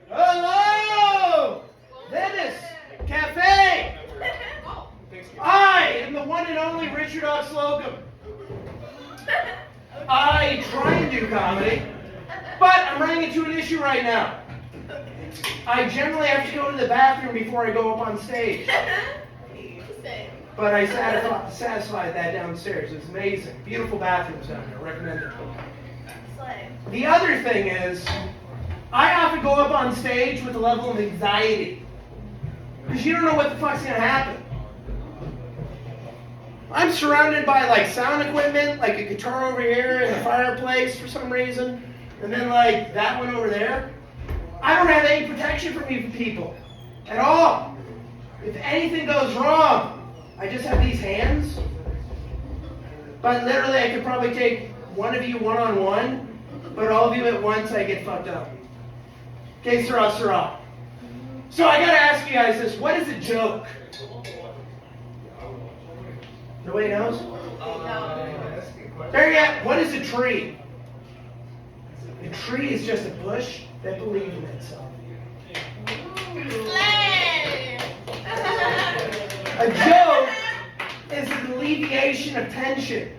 Hello! Venice Cafe! I am the one and only Richard R. Slocum. I try and do comedy, but I'm running into an issue right now. I generally have to go to the bathroom before I go up on stage. But I satisfied that downstairs. It's amazing. Beautiful bathrooms down there. Recommend it. The other thing is, I often go up on stage with a level of anxiety. Because you don't know what the fuck's going to happen. I'm surrounded by like sound equipment, like a guitar over here and a fireplace for some reason. And then like that one over there. I don't have any protection from you people. At all. If anything goes wrong, I just have these hands. But literally I could probably take one of you one-on-one. But all of you at once, I get fucked up. Okay, Sirrah, Sirrah. So I gotta ask you guys this. What is a joke? Nobody knows? There you go. What is a tree? A tree is just a bush that believes in itself. A joke is an alleviation of tension.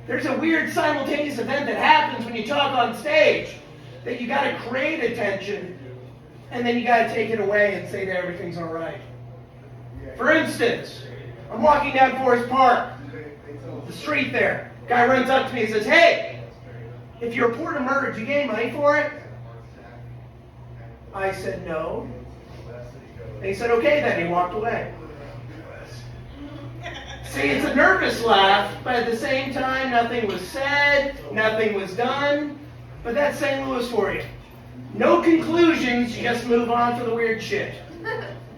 There's a weird simultaneous event that happens when you talk on stage that you got to create attention and then you got to take it away and say that everything's all right. For instance, I'm walking down Forest Park, the street there. Guy runs up to me and says, "Hey, if you report a murder, do you get any money for it?" I said, "No." And he said, "Okay then." He walked away. See, it's a nervous laugh, but at the same time, nothing was said, nothing was done. But that's St. Louis for you. No conclusions, you just move on for the weird shit.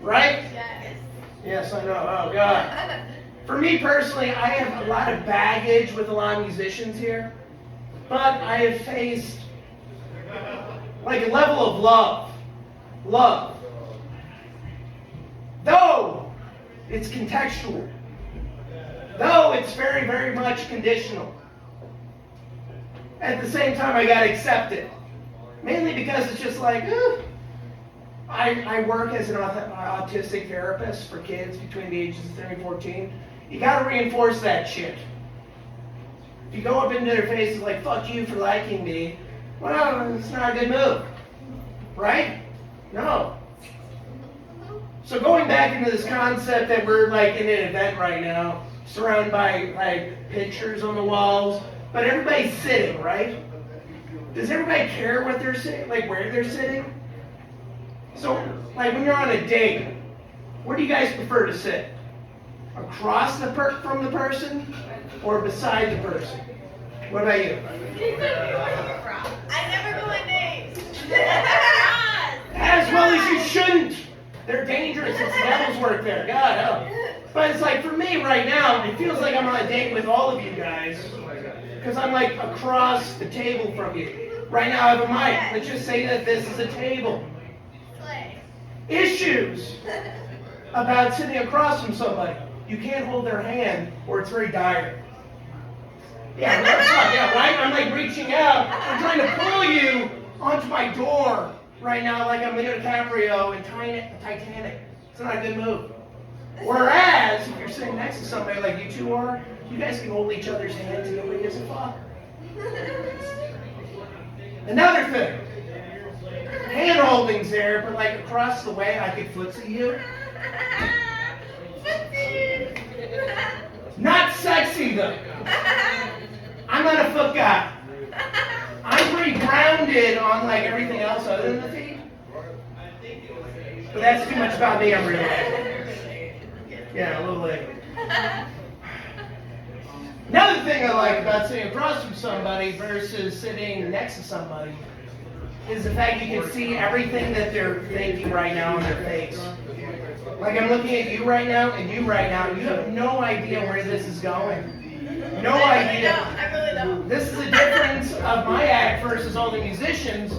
Right? Yes. Yes, I know. Oh, God. For me personally, I have a lot of baggage with a lot of musicians here. But I have faced like a level of love. Love. Though it's contextual. Though it's very, very much conditional. At the same time, I gotta accept it. Mainly because it's just like, I work as an autistic therapist for kids between the ages of 13 and 14. You gotta reinforce that shit. If you go up into their faces like, "Fuck you for liking me," well, it's not a good move. Right? No. So going back into this concept that we're like in an event right now, surrounded by like pictures on the walls, but everybody's sitting, right? Does everybody care what they're sitting, like where they're sitting? So, like when you're on a date, where do you guys prefer to sit? Across from the person, or beside the person? What about you? I never go on dates. As well as you shouldn't. They're dangerous. It's devil's work there. God help. But it's like for me right now, it feels like I'm on a date with all of you guys. Because I'm like across the table from you. Right now I have a mic. Let's just say that this is a table. Issues about sitting across from somebody. You can't hold their hand or it's very dire. Yeah, yeah, right? I'm like reaching out. I'm trying to pull you onto my door right now like I'm Leo DiCaprio in Titanic. It's not a good move. Whereas, if you're sitting next to somebody like you two are, you guys can hold each other's hands and nobody gives a fuck. Another thing. Hand holding's there, but like across the way I could footsie you. Not sexy though. I'm not a foot guy. I'm pretty grounded on like everything else other than the feet. But that's too much about me, I'm realizing. Yeah, a little late. Another thing I like about sitting across from somebody versus sitting next to somebody is the fact you can see everything that they're thinking right now on their face. Like I'm looking at you right now and you right now, you have no idea where this is going. No idea. I really don't. This is the difference of my act versus all the musicians.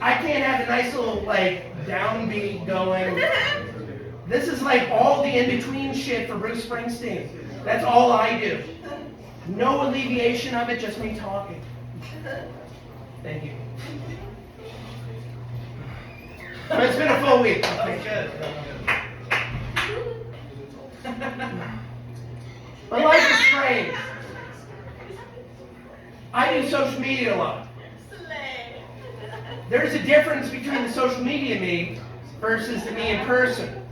I can't have a nice little like downbeat going. This is like all the in-between shit for Bruce Springsteen. That's all I do. No alleviation of it, just me talking. Thank you. But it's been a full week. My life is strange. I do social media a lot. Slay. There's a difference between the social media me versus the me in person.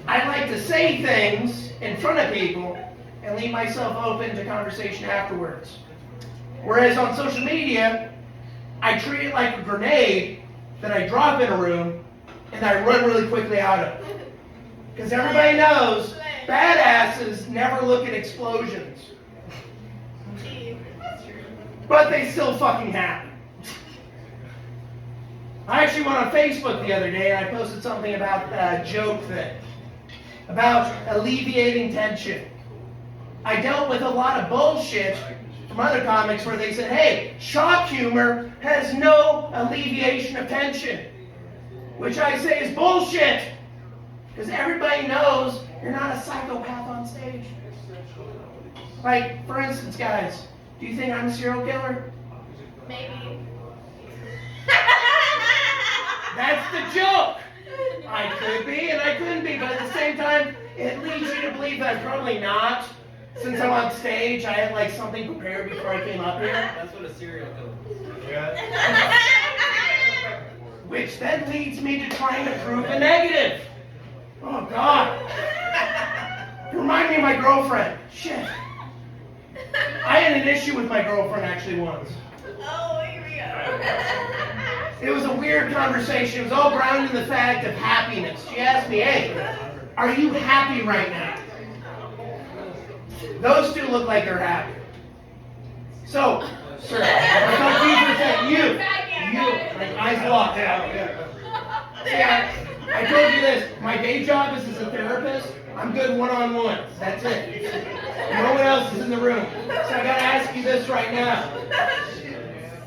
I like to say things in front of people and leave myself open to conversation afterwards. Whereas on social media, I treat it like a grenade that I drop in a room and I run really quickly out of. Because everybody knows badasses never look at explosions. But they still fucking happen. I actually went on Facebook the other day and I posted something about a joke thing. About alleviating tension. I dealt with a lot of bullshit from other comics where they said, hey, shock humor has no alleviation of tension. Which I say is bullshit. Because everybody knows you're not a psychopath on stage. Like, for instance, guys, do you think I'm a serial killer? Maybe. That's the joke. I could be and I couldn't be, but at the same time, it leads you to believe that I'm probably not. Since I'm on stage, I had like something prepared before I came up here. That's what a serial killer is. Which then leads me to trying to prove a negative. Oh God. You remind me of my girlfriend. Shit. I had an issue with my girlfriend actually once. Oh, here we go. It was a weird conversation. It was all grounded in the fact of happiness. She asked me, hey, are you happy right now? Those two look like they're happy. So, sir, I'm not you, like eyes locked out. See, I told you this. My day job is as a therapist. I'm good one-on-one. That's it. No one else is in the room. So I gotta ask you this right now.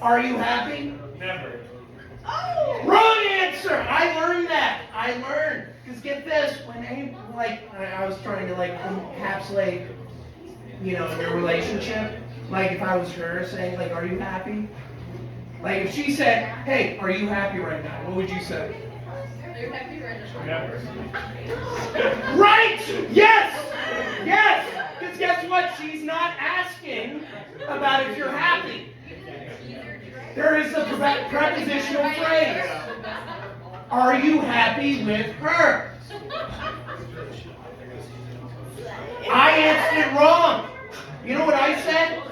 Are you happy? Never. Oh. Wrong answer! I learned that. I learned. Because get this, when I was trying to encapsulate, their relationship. Like if I was her saying, are you happy? Like if she said, hey, are you happy right now? What would you say? Are you happy right now? Never. Right! Yes! Yes! Because guess what? She's not asking about if you're happy. There is a prepositional phrase. Are you happy with her? I answered it wrong. You know what I said?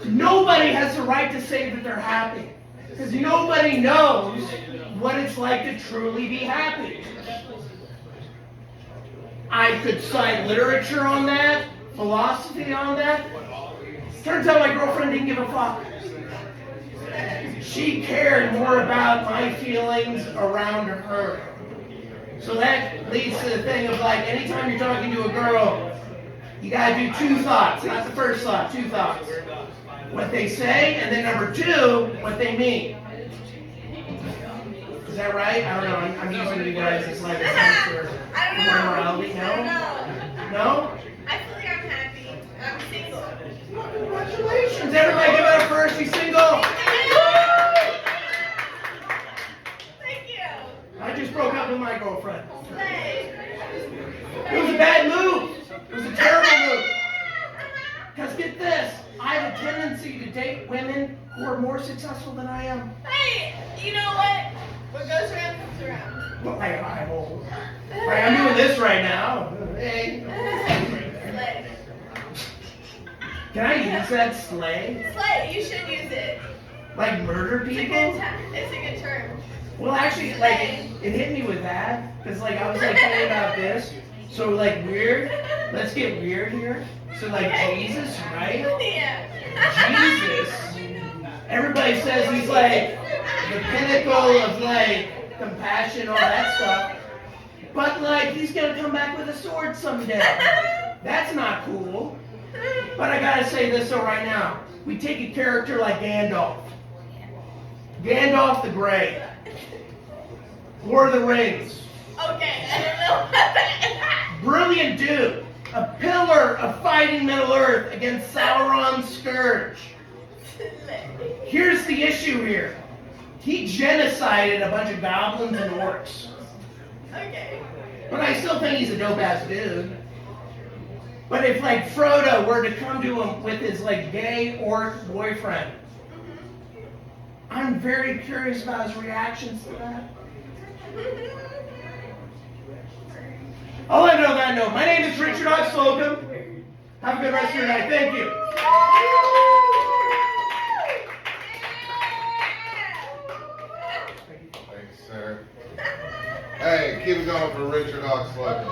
Nobody has the right to say that they're happy. Because nobody knows what it's like to truly be happy. I could cite literature on that, philosophy on that. Turns out my girlfriend didn't give a fuck. She cared more about my feelings around her. So that leads to the thing of anytime you're talking to a girl, you gotta do two thoughts, not the first thought, two thoughts. What they say, and then number two, what they mean. Is that right? I don't know, I'm using you guys as a sense for morality. No? No? I feel like I'm happy. I'm single. Well, congratulations, everybody give it up for her, she's single. Thank you. I just broke up with my girlfriend. Slay. It was a bad move. It was a terrible move. Because get this, I have a tendency to date women who are more successful than I am. Hey, you know what? What goes around comes around. Well, I'm doing this right now. Hey. Slay. Can I use that slay? Slay, you should use it. Like murder It's a people? it's a good term. Well, actually, it hit me with that. Because I was thinking about this. So weird. Let's get weird here. So Jesus, right? Yeah. Jesus. Everybody says he's the pinnacle of compassion, all that stuff. But he's gonna come back with a sword someday. That's not cool. But I gotta say this right now. We take a character like Gandalf. Gandalf the Grey. Lord of the Rings. Okay, I don't know about that. Brilliant dude. A pillar of fighting Middle Earth against Sauron's scourge. Here's the issue here. He genocided a bunch of goblins and orcs. Okay. But I still think he's a dope ass dude. But if like Frodo were to come to him with his like gay orc boyfriend, I'm very curious about his reactions to that. I'll let you know that note. My name is Richard R. Slocum. Have a good rest of your night. Thank you. Thanks, sir. Hey, keep it going for Richard Oxley.